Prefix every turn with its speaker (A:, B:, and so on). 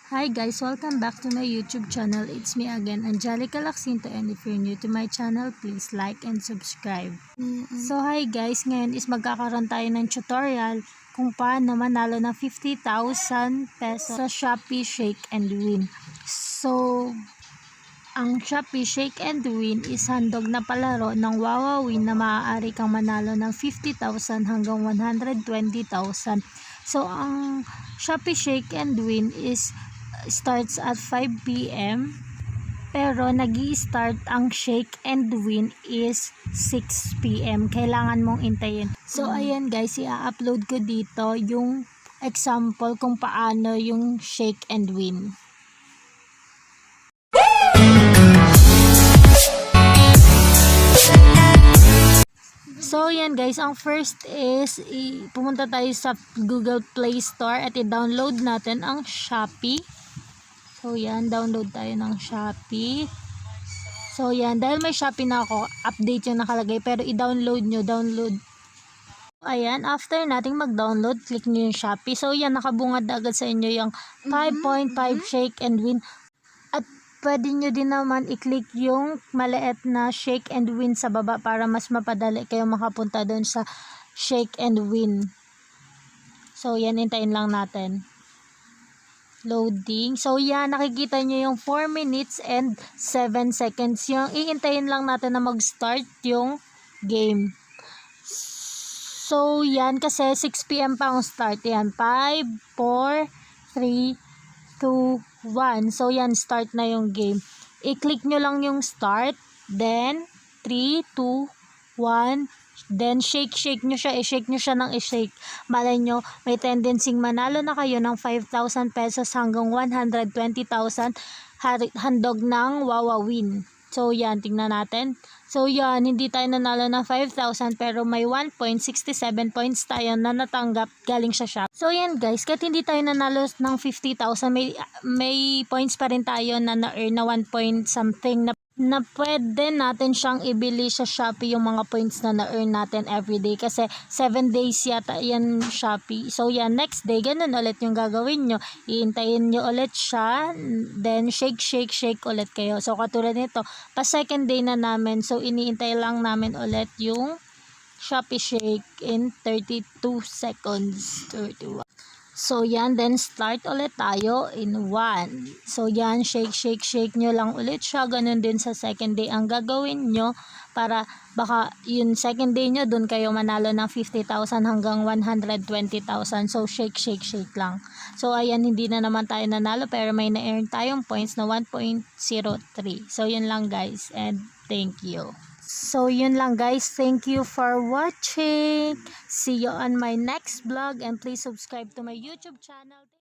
A: Hi guys, welcome back to my YouTube channel. It's me again, Angelica Lacsinto, and if you're new to my channel, please like and subscribe. So hi guys, ngayon is magkakaroon tayo ng tutorial kung paano manalo ng 50,000 pesos sa Shopee Shake and Win. So, ang Shopee Shake and Win is handog na palaro ng Wowowin na maaari kang manalo ng 50,000 hanggang 120,000. So, ang Shopee Shake and Win starts at 5 p.m. pero nag-i-start ang Shake and Win is 6 p.m. Kailangan mong intayin. So, ayan guys, i-upload ko dito yung example kung paano yung Shake and Win. So, yan guys, ang first is pumunta tayo sa Google Play Store at i-download natin ang Shopee. So, yan, download tayo ng Shopee. So, yan, dahil may Shopee na ako, update yung nakalagay, pero i-download nyo, download. Ayan, after nating mag-download, click nyo yung Shopee. So, yan, nakabungad agad sa inyo yung 5.5 Shake and Win. At pwede nyo din naman i-click yung maliit na Shake and Win sa baba para mas mapadali kayo makapunta doon sa Shake and Win. So, yan, hintayin lang natin. Loading. So, yan, nakikita nyo yung 4 minutes and 7 seconds. Yung iintayin lang natin na mag-start yung game. So, yan, kasi 6 p.m. pa ang start. Yan, 5, 4, 3, 2, 1. So, yan, start na yung game. I-click nyo lang yung start. Then, 3, 2, 1. Then, shake nyo siya. I-shake nyo siya ng i-shake. Malay nyo, may tendency manalo na kayo ng 5,000 pesos hanggang 120,000 handog ng Wowowin. So, yan, tingnan natin. So, yan, hindi tayo nanalo ng 5,000 pero may 1.67 points tayo na natanggap galing sa shop. So, yan guys, kahit hindi tayo nanalo ng 50,000, may points pa rin tayo na na-earn na 1 point something na pwede natin siyang ibili sa Shopee yung mga points na na-earn natin everyday kasi 7 days yata yan Shopee. So yan, next day, ganun ulit yung gagawin nyo. Iintayin nyo ulit siya, then shake ulit kayo. So katulad nito, pa second day na namin, so iniintay lang namin ulit yung Shopee Shake in 32 seconds. 31. So, yan. Then, start ulit tayo in 1. So, yan. Shake nyo lang ulit siya. Ganun din sa second day ang gagawin nyo para baka yung second day nyo, dun kayo manalo ng 50,000 hanggang 120,000. So, shake lang. So, ayan. Hindi na naman tayo nanalo pero may na-earn tayong points na 1.03. So, yun lang guys. And thank you. So, yun lang guys. Thank you for watching. See you on my next vlog and please subscribe to my YouTube channel.